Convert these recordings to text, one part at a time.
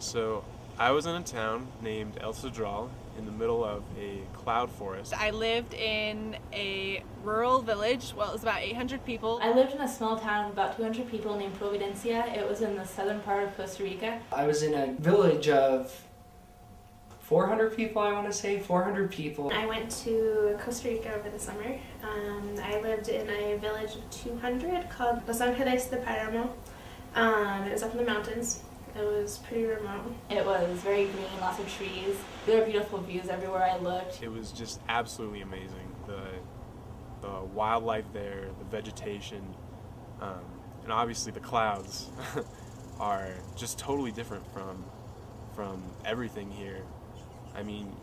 So I was in a town named El Cedral in the middle of a cloud forest. I lived in a rural village. Well, it was about 800 people. I lived in a small town of about 200 people named Providencia. It was in the southern part of Costa Rica. I was in a village of 400 people, I want to say, 400 people. I went to Costa Rica over the summer. I lived in a village of 200 called Los Angeles de Paramo. It was up in the mountains. It was pretty remote. It was very green, lots of trees. There were beautiful views everywhere I looked. It was just absolutely amazing. The wildlife there, the vegetation, and obviously the clouds are just totally different from everything here. I mean,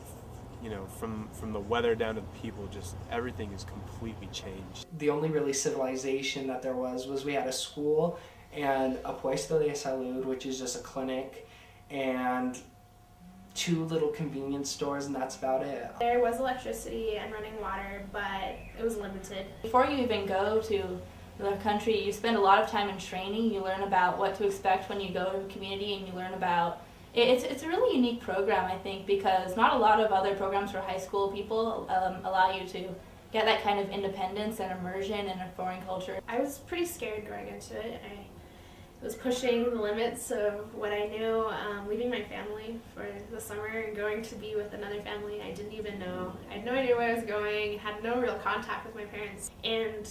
you know, from the weather down to the people, just everything is completely changed. The only really civilization that there was we had a school and a puesto de salud, which is just a clinic, and 2 little convenience stores, and that's about it. There was electricity and running water, but it was limited. Before you even go to the country, you spend a lot of time in training. You learn about what to expect when you go to a community, and you learn about it's a really unique program, I think, because not a lot of other programs for high school people allow you to get that kind of independence and immersion in a foreign culture. I was pretty scared going into it. I was pushing the limits of what I knew, leaving my family for the summer and going to be with another family I didn't even know. I had no idea where I was going, had no real contact with my parents, and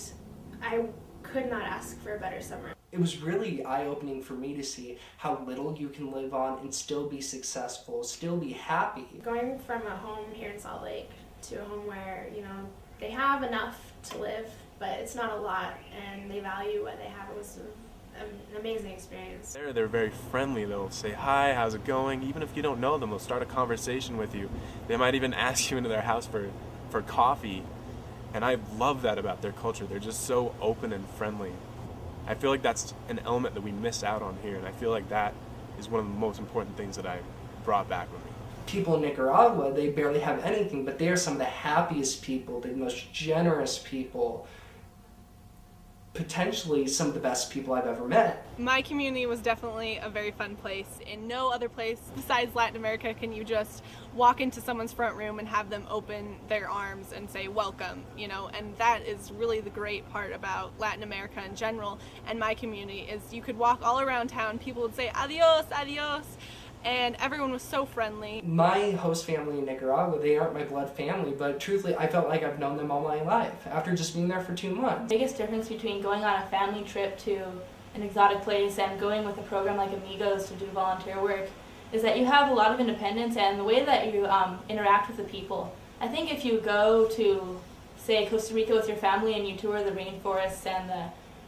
I could not ask for a better summer. It was really eye-opening for me to see how little you can live on and still be successful, still be happy. Going from a home here in Salt Lake to a home where, you know, they have enough to live, but it's not a lot, and they value what they have. It was an amazing experience. They're very friendly. They'll say, "Hi, how's it going?" Even if you don't know them, they'll start a conversation with you. They might even ask you into their house for coffee. And I love that about their culture. They're just so open and friendly. I feel like that's an element that we miss out on here, and I feel like that is one of the most important things that I brought back with me. People in Nicaragua, they barely have anything, but they are some of the happiest people, the most generous people, potentially some of the best people I've ever met. My community was definitely a very fun place. In no other place besides Latin America can you just walk into someone's front room and have them open their arms and say welcome, you know, and that is really the great part about Latin America in general and my community is you could walk all around town, people would say adios, adios, and everyone was so friendly. My host family in Nicaragua, they aren't my blood family, but truthfully, I felt like I've known them all my life after just being there for 2 months. The biggest difference between going on a family trip to an exotic place and going with a program like Amigos to do volunteer work is that you have a lot of independence and the way that you interact with the people. I think if you go to, say, Costa Rica with your family and you tour the rainforests and the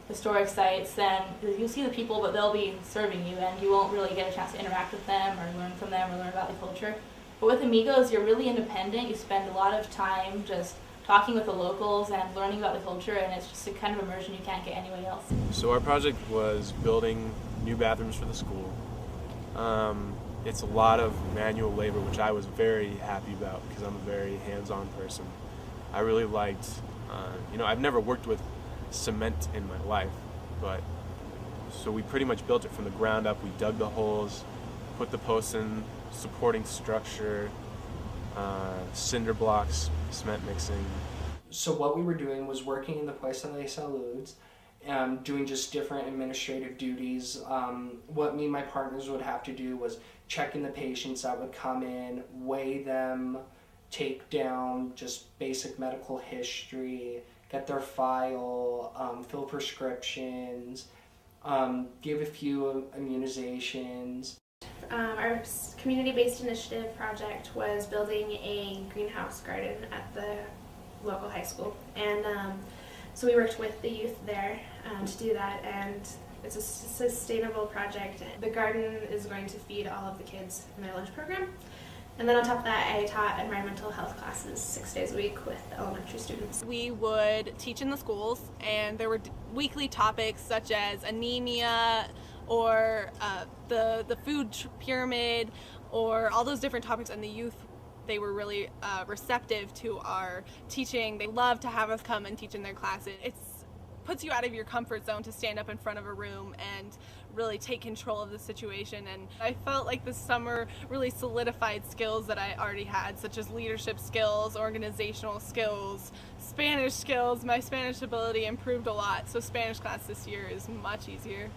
historic sites, then you'll see the people, but they'll be serving you and you won't really get a chance to interact with them or learn from them or learn about the culture. But with Amigos, you're really independent. You spend a lot of time just talking with the locals and learning about the culture, and it's just a kind of immersion you can't get anywhere else. So our project was building new bathrooms for the school. It's a lot of manual labor, which I was very happy about because I'm a very hands-on person. I really liked, I've never worked with cement in my life, but so we pretty much built it from the ground up. We dug the holes, put the posts in, supporting structure, cinder blocks, cement mixing. So what we were doing was working in the Puesto de Salud, doing just different administrative duties. What me and my partners would have to do was check in the patients that would come in, weigh them, take down just basic medical history, get their file, fill prescriptions, give a few immunizations. Our community-based initiative project was building a greenhouse garden at the local high school, and so we worked with the youth there to do that, and it's a sustainable project. The garden is going to feed all of the kids in their lunch program, and then on top of that I taught environmental health classes 6 days a week with elementary students. We would teach in the schools, and there were weekly topics such as anemia or the food pyramid or all those different topics, and the youth, they were really receptive to our teaching. They loved to have us come and teach in their classes. It's puts you out of your comfort zone to stand up in front of a room and really take control of the situation. And I felt like this summer really solidified skills that I already had, such as leadership skills, organizational skills, Spanish skills. My Spanish ability improved a lot, so Spanish class this year is much easier.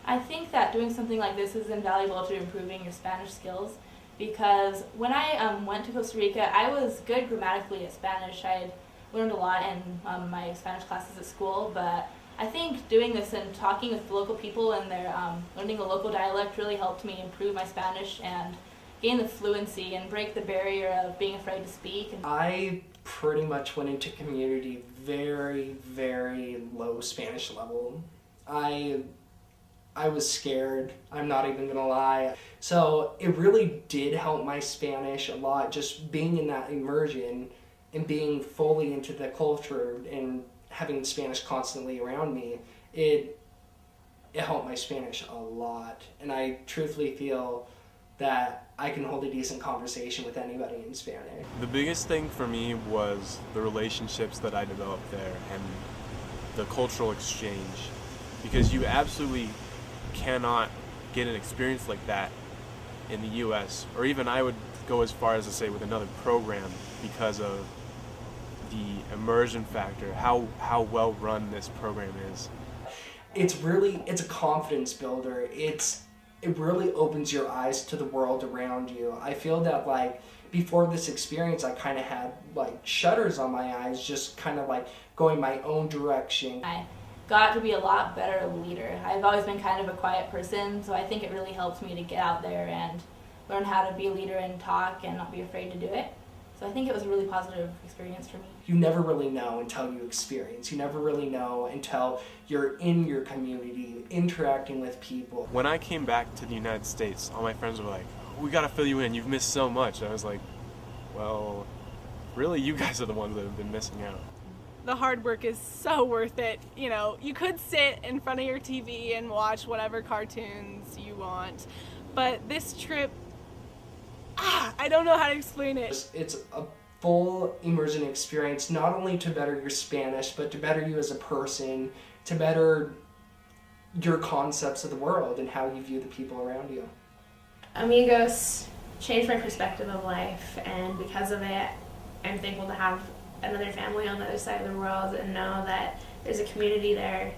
I think that doing something like this is invaluable to improving your Spanish skills, because when I went to Costa Rica, I was good grammatically at Spanish. I learned a lot in my Spanish classes at school, but I think doing this and talking with local people and their learning a local dialect really helped me improve my Spanish and gain the fluency and break the barrier of being afraid to speak. I pretty much went into community very, very low Spanish level. I was scared, I'm not even gonna lie. So it really did help my Spanish a lot, just being in that immersion and being fully into the culture and having Spanish constantly around me. It helped my Spanish a lot. And I truthfully feel that I can hold a decent conversation with anybody in Spanish. The biggest thing for me was the relationships that I developed there and the cultural exchange, because you absolutely cannot get an experience like that in the US, or even I would go as far as to say with another program, because of the immersion factor, how well run this program is. It's a confidence builder. It really opens your eyes to the world around you. I feel that like before this experience I kind of had like shutters on my eyes, just kind of like going my own direction. I got to be a lot better leader. I've always been kind of a quiet person, so I think it really helped me to get out there and learn how to be a leader and talk and not be afraid to do it. So I think it was a really positive experience for me. You never really know until you experience. You never really know until you're in your community, interacting with people. When I came back to the United States, all my friends were like, "We gotta fill you in, you've missed so much." And I was like, well, really, you guys are the ones that have been missing out. The hard work is so worth it. You know, you could sit in front of your TV and watch whatever cartoons you want, but this trip, I don't know how to explain it. It's a full immersion experience, not only to better your Spanish, but to better you as a person, to better your concepts of the world and how you view the people around you. Amigos changed my perspective of life, and because of it, I'm thankful to have another family on the other side of the world and know that there's a community there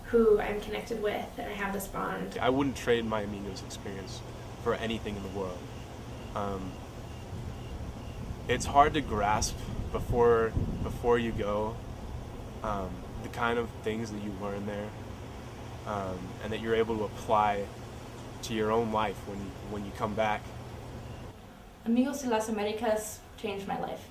who I'm connected with, and I have this bond. I wouldn't trade my Amigos experience for anything in the world. It's hard to grasp before you go, the kind of things that you learn there, and that you're able to apply to your own life when you come back. Amigos de las Americas changed my life.